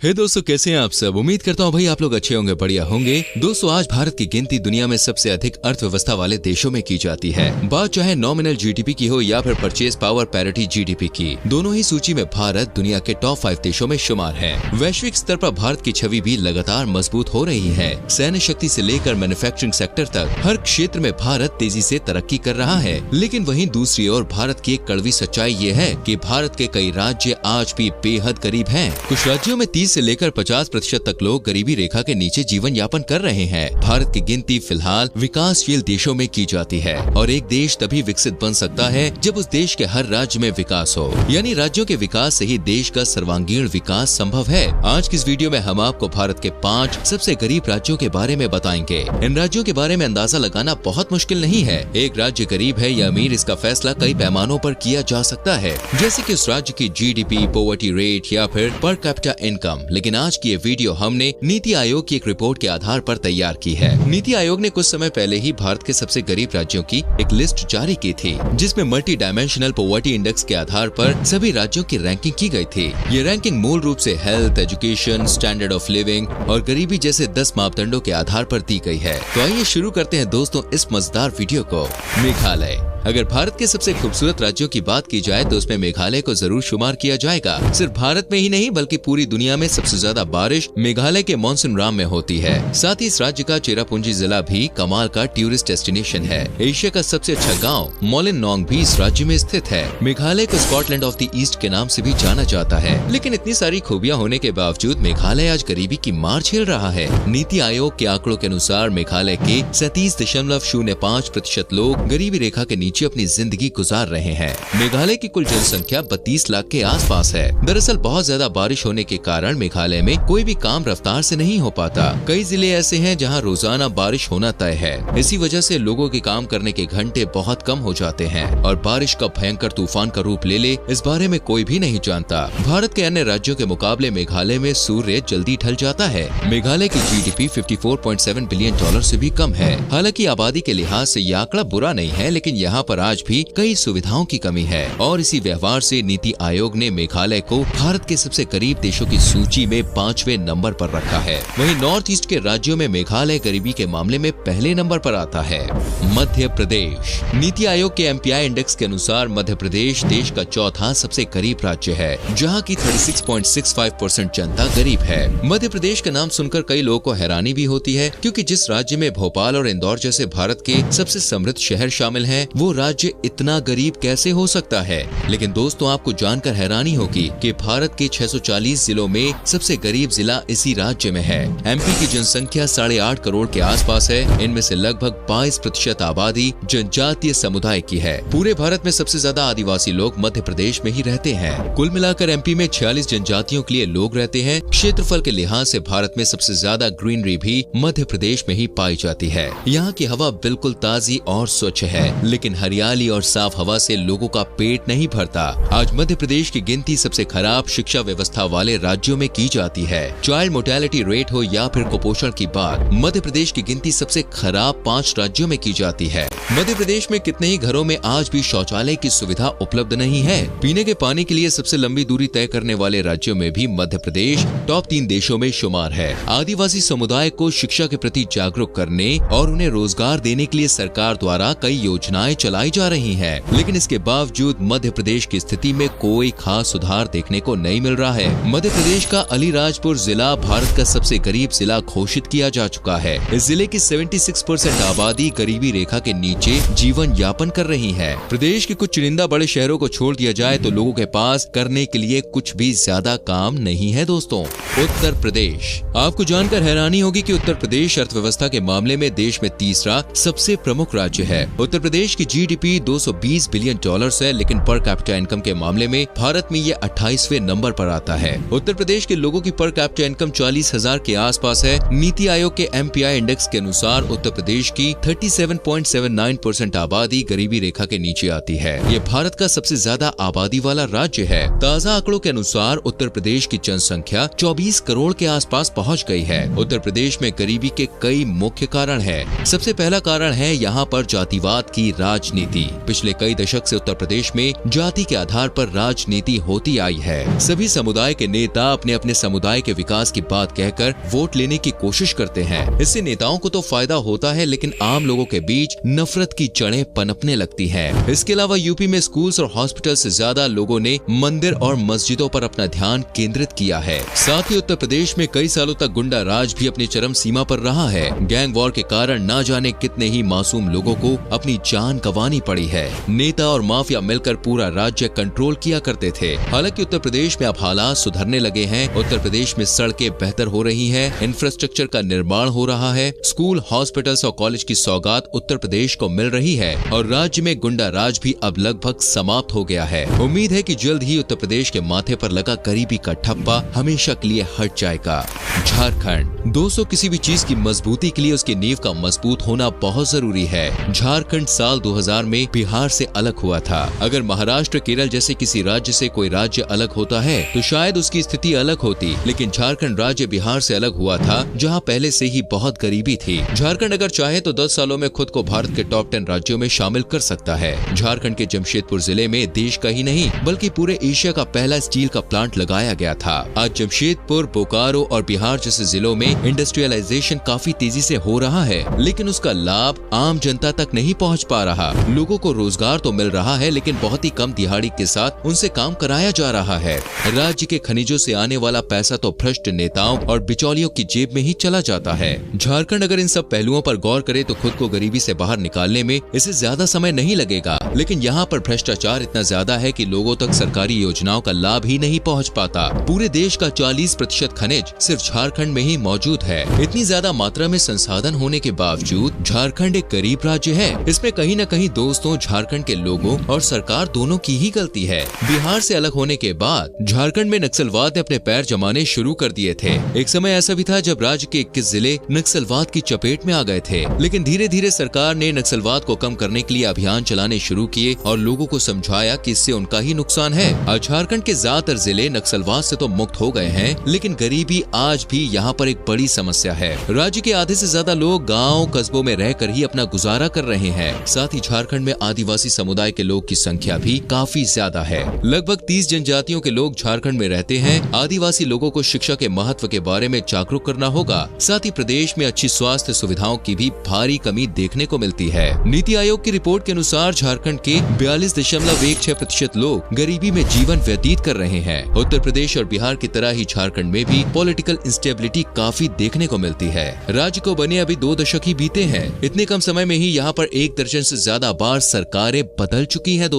हे दोस्तों, कैसे हैं आप सब। उम्मीद करता हूँ भाई आप लोग अच्छे होंगे, बढ़िया होंगे। दोस्तों, आज भारत की गिनती दुनिया में सबसे अधिक अर्थव्यवस्था वाले देशों में की जाती है। बात चाहे नॉमिनल जीडीपी की हो या फिर परचेज पावर पैरिटी जीडीपी की, दोनों ही सूची में भारत दुनिया के टॉप 5 देशों में शुमार है। वैश्विक स्तर पर भारत की छवि भी लगातार मजबूत हो रही है। सैन्य शक्ति से लेकर मैन्युफैक्चरिंग सेक्टर तक हर क्षेत्र में भारत तेजी से तरक्की कर रहा है। लेकिन वहीं दूसरी ओर भारत की एक कड़वी सच्चाई ये है कि भारत के कई राज्य आज भी बेहद गरीब हैं। कुछ राज्यों में 30 से लेकर 50% तक लोग गरीबी रेखा के नीचे जीवन यापन कर रहे हैं। भारत की गिनती फिलहाल विकासशील देशों में की जाती है और एक देश तभी विकसित बन सकता है जब उस देश के हर राज्य में विकास हो, यानी राज्यों के विकास से ही देश का सर्वांगीण विकास संभव है। आज की इस वीडियो में हम आपको भारत के 5 सबसे गरीब राज्यों के बारे में बताएंगे। इन राज्यों के बारे में अंदाजा लगाना बहुत मुश्किल नहीं है। एक राज्य गरीब है या अमीर, इसका फैसला कई पैमानों पर किया जा सकता है, जैसे कि उस राज्य की जीडीपी, पॉवर्टी रेट या फिर पर कैपिटा इनकम। लेकिन आज की ये वीडियो हमने नीति आयोग की एक रिपोर्ट के आधार पर तैयार की है। नीति आयोग ने कुछ समय पहले ही भारत के सबसे गरीब राज्यों की एक लिस्ट जारी की थी, जिसमें मल्टी डायमेंशनल पॉवर्टी इंडेक्स के आधार पर सभी राज्यों की रैंकिंग की गई थी। ये रैंकिंग मूल रूप से health, education, standard of living और गरीबी जैसे 10 मापदंडों के आधार पर दी गई है। तो आइए शुरू करते हैं दोस्तों इस मजेदार वीडियो को। मेघालय। अगर भारत के सबसे खूबसूरत राज्यों की बात की जाए तो उसमें मेघालय को जरूर शुमार किया जाएगा। सिर्फ भारत में ही नहीं बल्कि पूरी दुनिया में सबसे ज्यादा बारिश मेघालय के मॉनसून में होती है। साथ ही इस राज्य का चेरापूंजी जिला भी कमाल का टूरिस्ट डेस्टिनेशन है। एशिया का सबसे अच्छा गांव मोलिन नोंग भी इस राज्य में स्थित है। मेघालय को स्कॉटलैंड ऑफ द ईस्ट के नाम से भी जाना जाता है। लेकिन इतनी सारी खूबियां होने के बावजूद मेघालय आज गरीबी की मार झेल रहा है। नीति आयोग के आंकड़ों के अनुसार मेघालय के 37.05% लोग गरीबी रेखा के नीचे अपनी जिंदगी गुजार रहे हैं। मेघालय की कुल जनसंख्या 32 लाख के आसपास है। दरअसल बहुत ज्यादा बारिश होने के कारण मेघालय में कोई भी काम रफ्तार से नहीं हो पाता। कई जिले ऐसे हैं जहां रोजाना बारिश होना तय है। इसी वजह से लोगों के काम करने के घंटे बहुत कम हो जाते हैं और बारिश कब भयंकर तूफान का रूप ले ले इस बारे में कोई भी नहीं जानता। भारत के अन्य राज्यों के मुकाबले मेघालय में सूर्य जल्दी ढल जाता है। मेघालय की जीडीपी $54.7 बिलियन से भी कम है। हालांकि आबादी के लिहाज से यह आंकड़ा बुरा नहीं है, लेकिन यहाँ पर आज भी कई सुविधाओं की कमी है और इसी व्यवहार से नीति आयोग ने मेघालय को भारत के सबसे गरीब देशों की सूची में 5वें नंबर पर रखा है। वहीं नॉर्थ ईस्ट के राज्यों में मेघालय गरीबी के मामले में पहले नंबर पर आता है। मध्य प्रदेश। नीति आयोग के एमपीआई इंडेक्स के अनुसार मध्य प्रदेश देश का चौथा सबसे गरीब राज्य है, जहाँ की 36.65% जनता गरीब है। मध्य प्रदेश का नाम सुनकर कई लोगों को हैरानी भी होती है, क्योंकि जिस राज्य में भोपाल और इंदौर जैसे भारत के सबसे समृद्ध शहर शामिल हैं, वो राज्य इतना गरीब कैसे हो सकता है। लेकिन दोस्तों, आपको जानकर हैरानी होगी कि भारत के 640 जिलों में सबसे गरीब जिला इसी राज्य में है। एमपी की जनसंख्या 8.5 करोड़ के आसपास है। इनमें से लगभग 22% आबादी जनजातीय समुदाय की है। पूरे भारत में सबसे ज्यादा आदिवासी लोग मध्य प्रदेश में ही रहते हैं। कुल मिलाकर एमपी में 46 जनजातियों के लिए लोग रहते हैं। क्षेत्रफल के लिहाज से भारत में सबसे ज्यादा ग्रीनरी भी मध्य प्रदेश में ही पाई जाती है। यहाँ की हवा बिल्कुल ताजी और स्वच्छ है, लेकिन हरियाली और साफ हवा से लोगों का पेट नहीं भरता। आज मध्य प्रदेश की गिनती सबसे खराब शिक्षा व्यवस्था वाले राज्यों में की जाती है। चाइल्ड मोर्टेलिटी रेट हो या फिर कुपोषण की बात, मध्य प्रदेश की गिनती सबसे खराब 5 राज्यों में की जाती है। मध्य प्रदेश में कितने ही घरों में आज भी शौचालय की सुविधा उपलब्ध नहीं है। पीने के पानी के लिए सबसे लंबी दूरी तय करने वाले राज्यों में भी मध्य प्रदेश टॉप 3 देशों में शुमार है। आदिवासी समुदाय को शिक्षा के प्रति जागरूक करने और उन्हें रोजगार देने के लिए सरकार द्वारा कई योजनाएं चलाई जा रही हैं। लेकिन इसके बावजूद मध्य प्रदेश की स्थिति में कोई खास सुधार देखने को नहीं मिल रहा है। मध्य प्रदेश का अलीराजपुर जिला भारत का सबसे गरीब जिला घोषित किया जा चुका है। इस जिले की 76% आबादी गरीबी रेखा के नीचे जीवन यापन कर रही है। प्रदेश के कुछ चुनिंदा बड़े शहरों को छोड़ दिया जाए तो लोगों के पास करने के लिए कुछ भी ज्यादा काम नहीं है। दोस्तों, उत्तर प्रदेश। आपको जानकर हैरानी होगी कि उत्तर प्रदेश अर्थव्यवस्था के मामले में देश में तीसरा सबसे प्रमुख राज्य है। उत्तर प्रदेश की जीडीपी $220 बिलियन है, लेकिन पर कैपिटा इनकम के मामले में भारत में ये 28वें नंबर पर आता है। उत्तर प्रदेश के लोगों की पर कैपिटा इनकम 40,000 के आसपास है। नीति आयोग के एमपीआई इंडेक्स के अनुसार उत्तर प्रदेश की 37.79% आबादी गरीबी रेखा के नीचे आती है। ये भारत का सबसे ज्यादा आबादी वाला राज्य है। ताजा आंकड़ों के अनुसार उत्तर प्रदेश की जनसंख्या 24 करोड़ के आसपास पहुँच गई है। उत्तर प्रदेश में गरीबी के कई मुख्य कारण है। सबसे पहला कारण है यहाँ पर जातिवाद की राज राजनीति। पिछले कई दशक से उत्तर प्रदेश में जाति के आधार पर राजनीति होती आई है। सभी समुदाय के नेता अपने अपने समुदाय के विकास की बात कहकर वोट लेने की कोशिश करते हैं। इससे नेताओं को तो फायदा होता है, लेकिन आम लोगों के बीच नफरत की जड़ें पनपने लगती हैं। इसके अलावा यूपी में स्कूल्स और हॉस्पिटल से ज्यादा लोगों ने मंदिर और मस्जिदों पर अपना ध्यान केंद्रित किया है। साथ ही उत्तर प्रदेश में कई सालों तक गुंडा राज भी अपनी चरम सीमा पर रहा है। गैंग वॉर के कारण न जाने कितने ही मासूम लोगों को अपनी जान गंवानी पड़ी है। नेता और माफिया मिलकर पूरा राज्य कंट्रोल किया करते थे। हालांकि उत्तर प्रदेश में अब हालात सुधरने लगे हैं। उत्तर प्रदेश में सड़कें बेहतर हो रही हैं, इंफ्रास्ट्रक्चर का निर्माण हो रहा है, स्कूल, हॉस्पिटल्स और कॉलेज की सौगात उत्तर प्रदेश को मिल रही है और राज्य में गुंडा राज भी अब लगभग समाप्त हो गया है। उम्मीद है कि जल्द ही उत्तर प्रदेश के माथे पर लगा गरीबी का ठप्पा हमेशा के लिए हट जाएगा। झारखंड दोस्तों, किसी भी चीज की मजबूती के लिए उसकी नींव का मजबूत होना बहुत जरूरी है। झारखंड साल 2000 में बिहार से अलग हुआ था। अगर महाराष्ट्र, केरल जैसे किसी राज्य से कोई राज्य अलग होता है तो शायद उसकी स्थिति अलग होती, लेकिन झारखंड राज्य बिहार से अलग हुआ था, जहां पहले से ही बहुत गरीबी थी। झारखंड अगर चाहे तो 10 सालों में खुद को भारत के टॉप 10 राज्यों में शामिल कर सकता है। झारखंड के जमशेदपुर जिले में देश का ही नहीं बल्कि पूरे एशिया का पहला स्टील का प्लांट लगाया गया था। आज जमशेदपुर, बोकारो और बिहार जैसे जिलों में इंडस्ट्रियलाइजेशन काफी तेजी से हो रहा है, लेकिन उसका लाभ आम जनता तक नहीं पहुंच पा रहा। लोगों को रोजगार तो मिल रहा है, लेकिन बहुत ही कम दिहाड़ी के साथ उनसे काम कराया जा रहा है। राज्य के खनिजों से आने वाला पैसा तो भ्रष्ट नेताओं और बिचौलियों की जेब में ही चला जाता है। झारखंड अगर इन सब पहलुओं पर गौर करे तो खुद को गरीबी से बाहर निकालने में इसे ज्यादा समय नहीं लगेगा, लेकिन यहाँ पर भ्रष्टाचार इतना ज्यादा है कि लोगों तक सरकारी योजनाओं का लाभ ही नहीं पहुँच पाता। पूरे देश का 40% खनिज सिर्फ झारखंड में ही मौजूद है। इतनी ज्यादा मात्रा में संसाधन होने के बावजूद झारखंड एक गरीब राज्य है। इसमें कहीं न कहीं दोस्तों झारखंड के लोगों और सरकार दोनों की ही गलती है। बिहार से अलग होने के बाद झारखंड में नक्सलवाद ने अपने पैर जमाने शुरू कर दिए थे। एक समय ऐसा भी था जब राज्य के 21 जिले नक्सलवाद की चपेट में आ गए थे, लेकिन धीरे धीरे सरकार ने नक्सलवाद को कम करने के लिए अभियान चलाने शुरू किए और लोगों को समझाया कि इससे उनका ही नुकसान है। आज झारखंड के ज्यादातर जिले नक्सलवाद से तो मुक्त हो गए हैं, लेकिन गरीबी आज भी यहाँ पर एक बड़ी समस्या है। राज्य के आधे से ज्यादा लोग गाँव कस्बों में रहकर ही अपना गुजारा कर रहे हैं। साथ ही झारखंड में आदिवासी समुदाय के लोग की संख्या भी काफी ज्यादा है। लगभग 30 जनजातियों के लोग झारखंड में रहते हैं। आदिवासी लोगों को शिक्षा के महत्व के बारे में जागरूक करना होगा। साथ ही प्रदेश में अच्छी स्वास्थ्य सुविधाओं की भी भारी कमी देखने को मिलती है। नीति आयोग की रिपोर्ट के अनुसार झारखंड के 42.16% लोग गरीबी में जीवन व्यतीत कर रहे हैं। उत्तर प्रदेश और बिहार की तरह ही झारखंड में भी पॉलिटिकल इंस्टेबिलिटी काफी देखने को मिलती है। राज्य को बने अभी 2 दशक ही बीते हैं। इतने कम समय में ही यहाँ पर 1 दर्जन से ज्यादा बार सरकारें बदल चुकी हैं।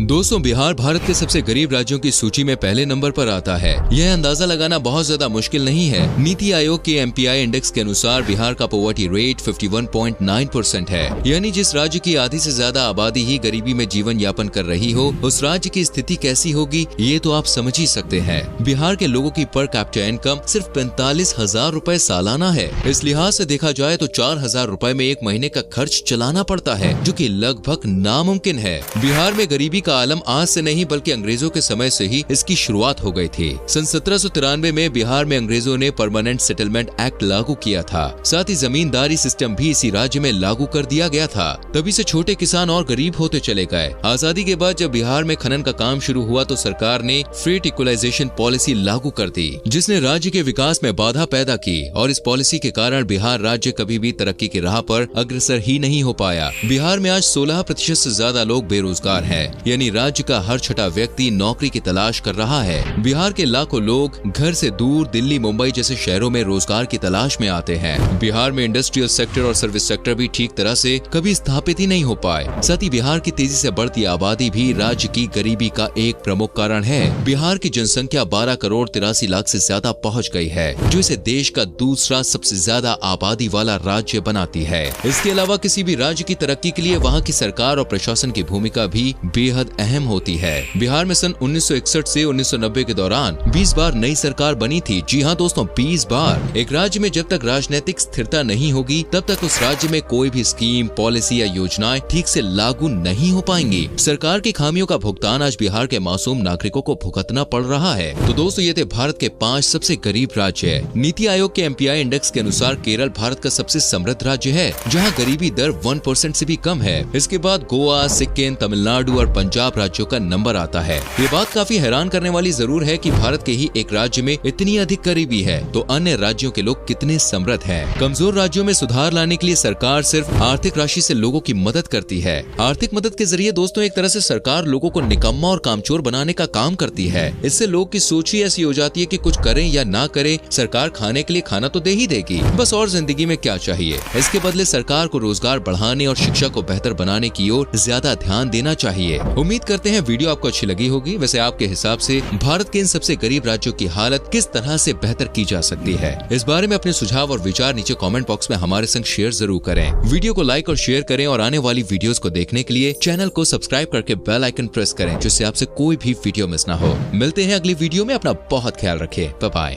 दोस्तों बिहार भारत के सबसे गरीब राज्यों की सूची में पहले नंबर पर आता है। यह अंदाजा लगाना बहुत ज्यादा मुश्किल नहीं है। नीति आयोग के MPI इंडेक्स के अनुसार बिहार का पॉवर्टी रेट 51.9% है, यानी जिस राज्य की आधी से ज्यादा आबादी ही गरीबी में जीवन यापन कर रही हो, उस राज्य की स्थिति कैसी होगी ये तो आप समझ ही सकते हैं। बिहार के लोगों की पर कैपिटा इनकम सिर्फ 45,000 रुपए सालाना है। इस लिहाज से देखा जाए तो 4,000 रुपए में एक महीने का खर्च चलाना पड़ता है, जो कि लगभग नामुमकिन है। बिहार में गरीबी का आलम आज से नहीं बल्कि अंग्रेजों के समय से ही इसकी शुरुआत हो गई थी। सन 1793 में बिहार में अंग्रेजों ने परमानेंट सेटलमेंट एक्ट लागू किया था। साथ ही जमींदारी सिस्टम भी इसी राज्य में लागू कर दिया गया था। तभी से छोटे किसान और गरीब होते चले गए। आजादी के बाद जब बिहार में खनन का काम शुरू हुआ तो सरकार ने फ्रेट इक्वलाइजेशन पॉलिसी लागू कर दी, जिसने राज्य के विकास में बाधा पैदा की और इस पॉलिसी के कारण बिहार राज्य कभी भी तरक्की की राह पर अग्रसर ही नहीं हो पाया। बिहार में आज 16% से ज्यादा लोग बेरोजगार हैं, यानी राज्य का हर छठा व्यक्ति नौकरी की तलाश कर रहा है। बिहार के लाखों लोग घर से दूर दिल्ली, मुंबई जैसे शहरों में रोजगार की तलाश में आते हैं। बिहार में इंडस्ट्रियल सेक्टर और सर्विस सेक्टर भी ठीक तरह से कभी स्थापित ही नहीं हो पाए। साथ ही बिहार की तेजी से बढ़ती आबादी भी राज्य की गरीबी का एक प्रमुख कारण है। बिहार की जनसंख्या 12 करोड़ 83 लाख से ज्यादा पहुँच गई है, जो इसे देश का दूसरा सबसे ज्यादा आबादी वाला राज्य बनाती है। इसके अलावा किसी भी राज्य की तरक्की के लिए वहाँ की सरकार और प्रशासन की भूमिका भी बेहद बेहद अहम होती है। बिहार में सन 1961 से 1990 के दौरान 20 बार नई सरकार बनी थी। जी हाँ दोस्तों, 20 बार। एक राज्य में जब तक राजनीतिक स्थिरता नहीं होगी तब तक उस राज्य में कोई भी स्कीम, पॉलिसी या योजनाएं ठीक से लागू नहीं हो पाएंगी। सरकार की खामियों का भुगतान आज बिहार के मासूम नागरिकों को भुगतना पड़ रहा है। तो दोस्तों, ये थे भारत के 5 सबसे गरीब राज्य। नीति आयोग के MPI इंडेक्स के अनुसार केरल भारत का सबसे समृद्ध राज्य है, जहां गरीबी दर 1% से भी कम है। इसके बाद गोवा, सिक्किम, तमिलनाडु और पंजाब राज्यों का नंबर आता है। ये बात काफी हैरान करने वाली जरूर है कि भारत के ही एक राज्य में इतनी अधिक गरीबी है, तो अन्य राज्यों के लोग कितने समृद्ध हैं। कमजोर राज्यों में सुधार लाने के लिए सरकार सिर्फ आर्थिक राशि से लोगों की मदद करती है। आर्थिक मदद के जरिए दोस्तों एक तरह से सरकार लोगों को निकम्मा और कामचोर बनाने का काम करती है। इससे लोग की सोच ही ऐसी हो जाती है कि कुछ करें या ना करें, सरकार खाने के लिए खाना तो दे ही देगी, बस और जिंदगी में क्या चाहिए। इसके बदले सरकार को रोजगार बढ़ाने और शिक्षा को बेहतर बनाने की ओर ज्यादा ध्यान देना चाहिए। उम्मीद करते हैं वीडियो आपको अच्छी लगी होगी। वैसे आपके हिसाब से भारत के इन सबसे गरीब राज्यों की हालत किस तरह से बेहतर की जा सकती है? इस बारे में अपने सुझाव और विचार नीचे कमेंट बॉक्स में हमारे संग शेयर जरूर करें। वीडियो को लाइक और शेयर करें और आने वाली वीडियोस को देखने के लिए चैनल को सब्सक्राइब करके बेल आइकन प्रेस करें, जिससे आपसे कोई भी वीडियो मिस ना हो। मिलते हैं अगली वीडियो में। अपना बहुत ख्याल रखें। Bye bye.